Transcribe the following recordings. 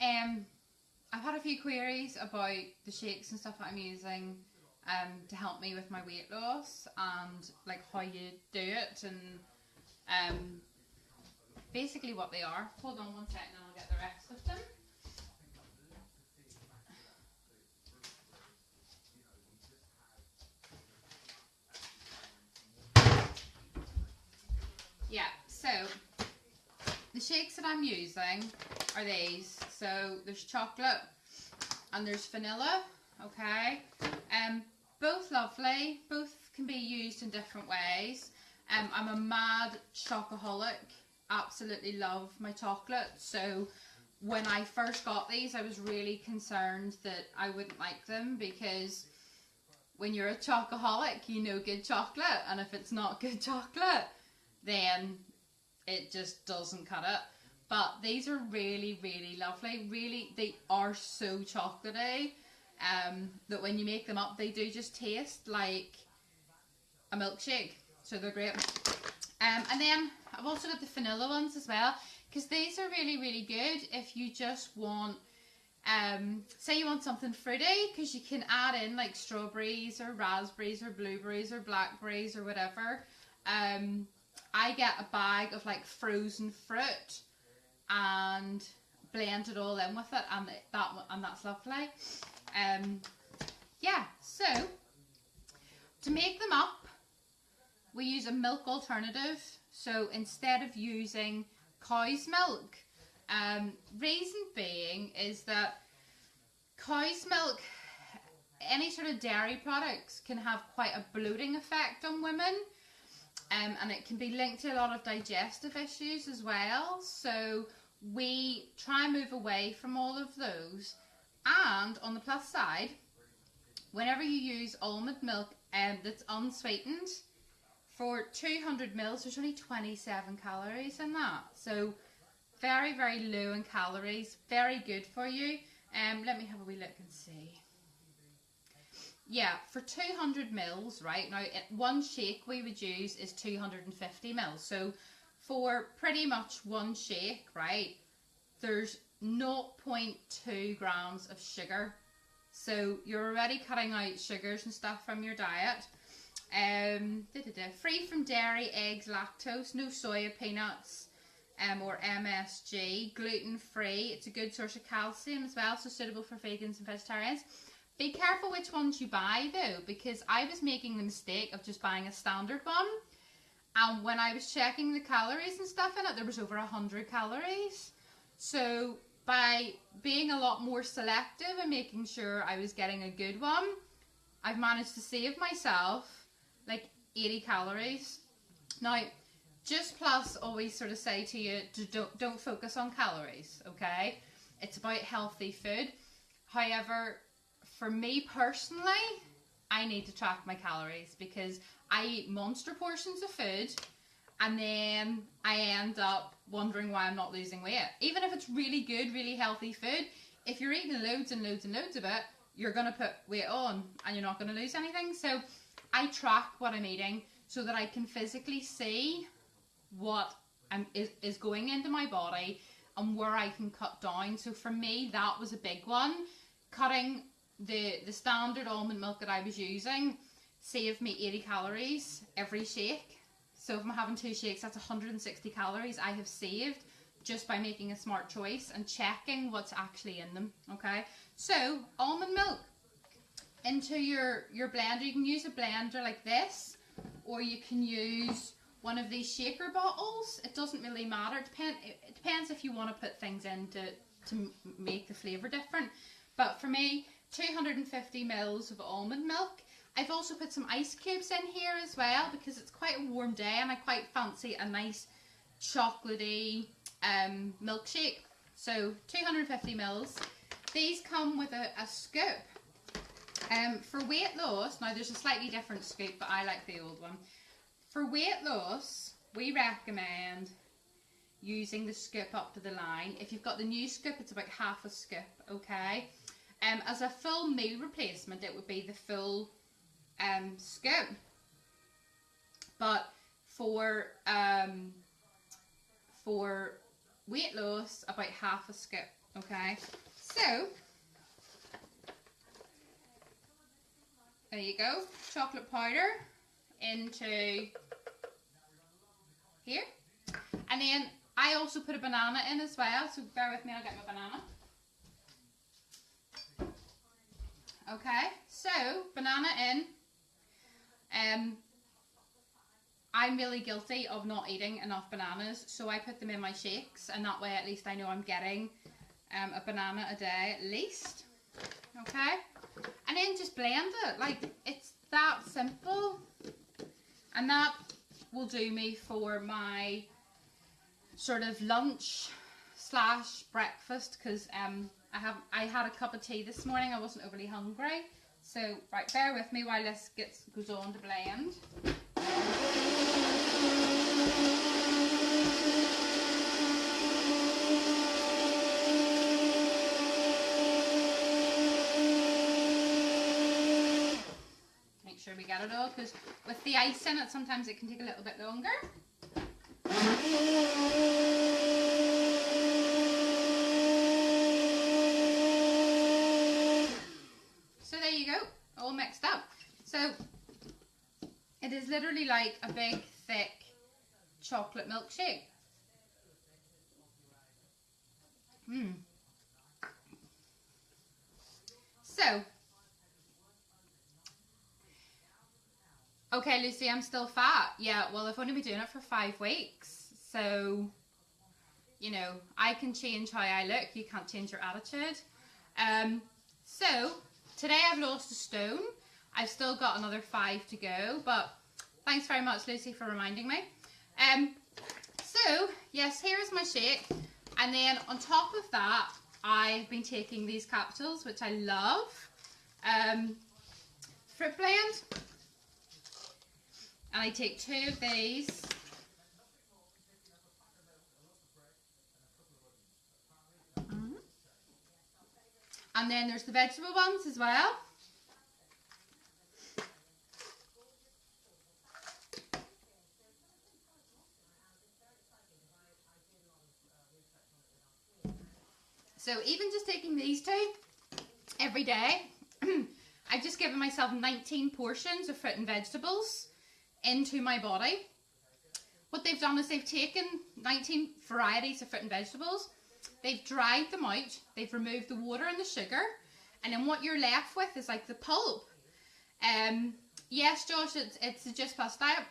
I've had a few queries about the shakes and stuff that I'm using to help me with my weight loss and like how you do it and basically what they are. Hold on one second and I'll get the rest of them. Yeah, so the shakes that I'm using are these. So there's chocolate and there's vanilla, okay? Both lovely, both can be used in different ways. I'm a mad chocoholic, absolutely love my chocolate. So when I first got these, I was really concerned that I wouldn't like them because when you're a chocoholic, you know good chocolate, and if it's not good chocolate, then it just doesn't cut it. But these are really, really lovely. Really, they are so chocolatey that when you make them up, they do just taste like a milkshake. So they're great. And then I've also got the vanilla ones as well, because these are really, really good if you just want, say you want something fruity, because you can add in like strawberries or raspberries or blueberries or blackberries or whatever. I get a bag of like frozen fruit and blend it all in with it, and that's lovely. Yeah, so to make them up, we use a milk alternative. So instead of using cow's milk, reason being is that cow's milk, any sort of dairy products can have quite a bloating effect on women. And it can be linked to a lot of digestive issues as well. So we try and move away from all of those. And on the plus side, whenever you use almond milk that's unsweetened, for 200 mils, there's only 27 calories in that. So very, very low in calories, very good for you. Let me have a wee look and see. Yeah, for 200 mils, right, now one shake we would use is 250 mils. So for pretty much one shake, right, there's 0.2 grams of sugar. So you're already cutting out sugars and stuff from your diet. Free from dairy, eggs, lactose, no soya, peanuts, or MSG, gluten free. It's a good source of calcium as well, so suitable for vegans and vegetarians. Be careful which ones you buy though, because I was making the mistake of just buying a standard one, and when I was checking the calories and stuff in it, there was over 100 calories. So by being a lot more selective and making sure I was getting a good one, I've managed to save myself like 80 calories. Now, Just Plus always sort of say to you, don't focus on calories, okay? It's about healthy food. However, for me personally, I need to track my calories because I eat monster portions of food and then I end up wondering why I'm not losing weight. Even if it's really good, really healthy food, if you're eating loads and loads and loads of it, you're going to put weight on and you're not going to lose anything. So I track what I'm eating so that I can physically see what is going into my body and where I can cut down. So for me, that was a big one. Cutting the standard almond milk that I was using saved me 80 calories every shake. So if I'm having 2 shakes, that's 160 calories I have saved just by making a smart choice and checking what's actually in them, okay? So, almond milk into your blender. You can use a blender like this, or you can use one of these shaker bottles. It doesn't really matter. It depends if you want to put things in to make the flavour different. But for me, 250 mils of almond milk. I've also put some ice cubes in here as well because it's quite a warm day and I quite fancy a nice chocolatey milkshake. So 250 mils. These come with a scoop. For weight loss, now there's a slightly different scoop, but I like the old one. For weight loss, we recommend using the scoop up to the line. If you've got the new scoop, it's about half a scoop, okay? As a full meal replacement, it would be the full scoop. But for weight loss, about half a scoop, Okay, so there you go, chocolate powder into here. And then I also put a banana in as well, so bear with me, I'll get my banana. Okay, so banana in. I'm really guilty of not eating enough bananas, so I put them in my shakes, and that way at least I know I'm getting a banana a day at least. Okay, and then just blend it, like it's that simple, and that will do me for my sort of lunch slash breakfast, because I had a cup of tea this morning. I wasn't overly hungry, so right, bear with me while this goes on to blend. Make sure we get it all, because with the ice in it, sometimes it can take a little bit longer. So there you go, all mixed up. So it is literally like a big, thick chocolate milkshake. So, okay, Lucy, I'm still fat. Yeah, well, I've only been doing it for 5 weeks. So, you know, I can change how I look. You can't change your attitude. So, today I've lost a stone. I've still got another 5 to go. But thanks very much, Lucy, for reminding me. So, yes, here is my shake. And then on top of that, I've been taking these capsules, which I love. Fruit blend. And I take 2 of these. And then there's the vegetable ones as well. So even just taking these 2 every day, I've just given myself 19 portions of fruit and vegetables into my body. What they've done is they've taken 19 varieties of fruit and vegetables, they've dried them out, they've removed the water and the sugar, and then what you're left with is like the pulp. Yes, Josh, it's a Just Plus diet.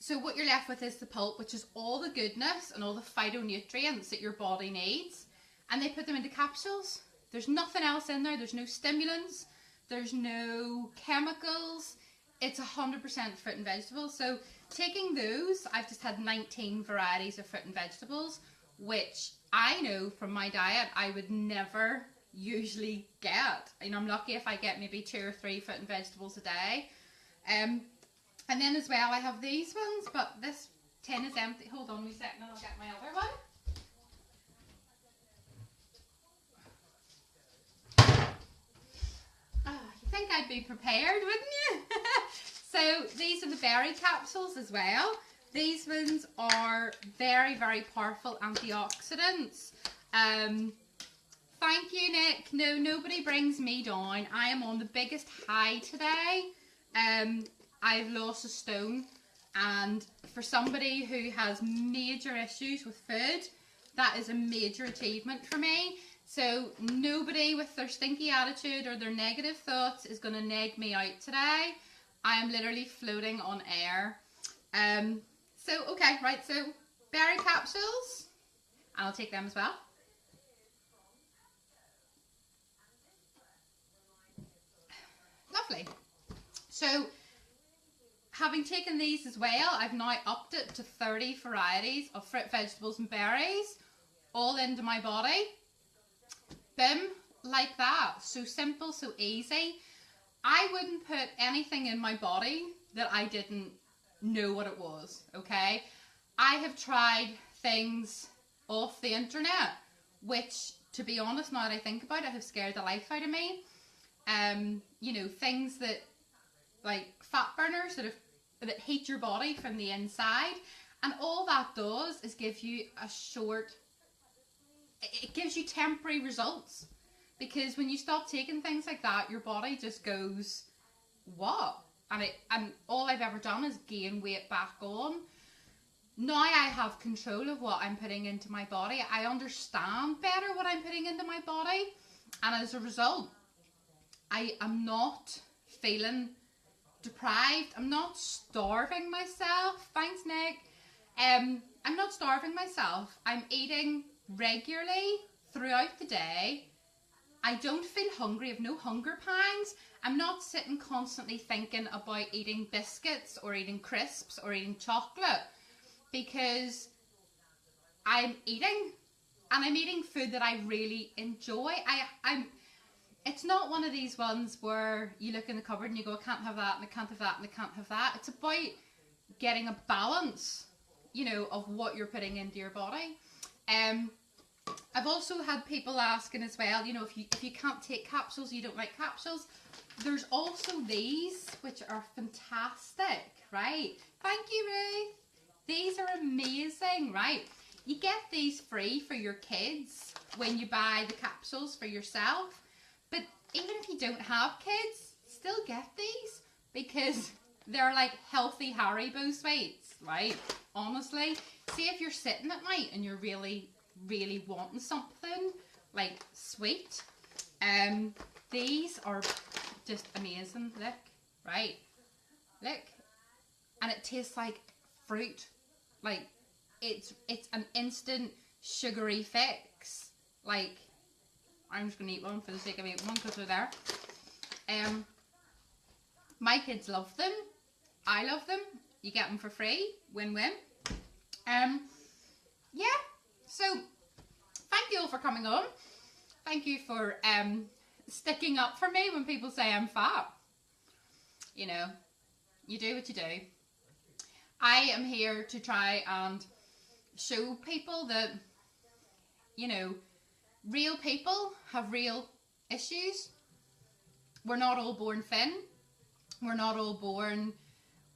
So what you're left with is the pulp, which is all the goodness and all the phytonutrients that your body needs. And they put them into capsules. There's nothing else in there. There's no stimulants. There's no chemicals. It's 100% fruit and vegetables. So taking those, I've just had 19 varieties of fruit and vegetables, which I know from my diet I would never usually get. You know, I'm lucky if I get maybe 2 or 3 fruit and vegetables a day. And then as well, I have these ones, but this tin is empty. Hold on a second, I'll get my other one. Oh, you think I'd be prepared, wouldn't you? So these are the berry capsules as well. These ones are very, very powerful antioxidants. Thank you, Nick. No, nobody brings me down. I am on the biggest high today. I've lost a stone, and for somebody who has major issues with food, that is a major achievement for me. So nobody with their stinky attitude or their negative thoughts is going to nag me out today. I am literally floating on air. So, okay, right, so berry capsules, and I'll take them as well. Lovely. So, having taken these as well, I've now upped it to 30 varieties of fruit, vegetables and berries, all into my body. Boom, like that. So simple, so easy. I wouldn't put anything in my body that I didn't know what it was, okay? I have tried things off the internet, which, to be honest, now that I think about it, have scared the life out of me. You know, things that, like fat burners that heat your body from the inside, and all that does is give you a short it gives you temporary results, because when you stop taking things like that, your body just goes, what? And all I've ever done is gain weight back on. Now I have control of what I'm putting into my body. I understand better what I'm putting into my body, and as a result, I am not feeling deprived. I'm not starving myself. Thanks, Nick. I'm not starving myself. I'm eating regularly throughout the day. I don't feel hungry. I have no hunger pangs. I'm not sitting constantly thinking about eating biscuits or eating crisps or eating chocolate, because I'm eating, and I'm eating food that I really enjoy. It's not one of these ones where you look in the cupboard and you go, I can't have that, and I can't have that, and I can't have that. It's about getting a balance, you know, of what you're putting into your body. I've also had people asking as well, you know, if you can't take capsules, you don't like capsules. There's also these, which are fantastic, right? Thank you, Ruth. These are amazing, right? You get these free for your kids when you buy the capsules for yourself. But even if you don't have kids, still get these, because they're like healthy Haribo sweets, right? Honestly, see if you're sitting at night and you're really, really wanting something like sweet. These are just amazing. Look, right? Look, and it tastes like fruit. Like it's an instant sugary fix. Like, I'm just gonna eat one for the sake of eating one because they're there. My kids love them. I love them. You get them for free. Win-win. Yeah. So, thank you all for coming on. Thank you for sticking up for me when people say I'm fat. You know, you do what you do. I am here to try and show people that, you know, real people have real issues. We're not all born thin. We're not all born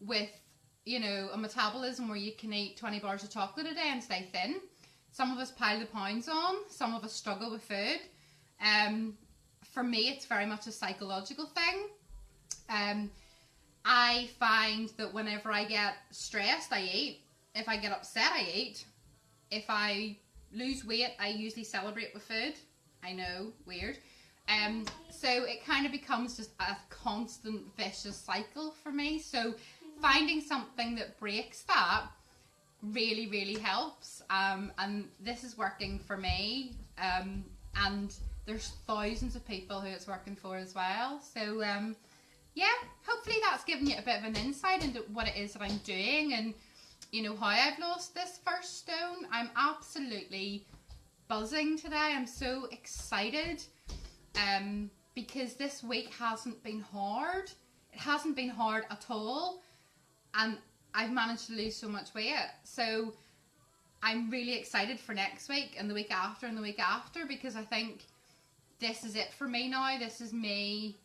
with, you know, a metabolism where you can eat 20 bars of chocolate a day and stay thin. Some of us pile the pounds on. Some of us struggle with food. For me, it's very much a psychological thing. I find that whenever I get stressed, I eat. If I get upset, I eat. If I lose weight, I usually celebrate with food. I know, weird. So it kind of becomes just a constant vicious cycle for me. So finding something that breaks that really, really helps. And this is working for me. And there's thousands of people who it's working for as well. So yeah, hopefully that's given you a bit of an insight into what it is that I'm doing, and you know how I've lost this first stone. I'm absolutely buzzing today. I'm so excited because this week hasn't been hard. It hasn't been hard at all, and I've managed to lose so much weight. So I'm really excited for next week and the week after and the week after, because I think this is it for me now. This is me.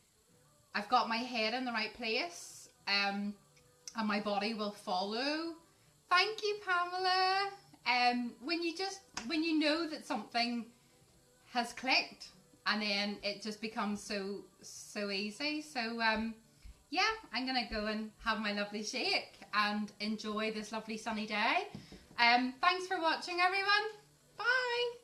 I've got my head in the right place, and my body will follow. Thank you, Pamela. When you know that something has clicked, and then it just becomes so easy. So yeah, I'm gonna go and have my lovely shake and enjoy this lovely sunny day. Thanks for watching, everyone. Bye.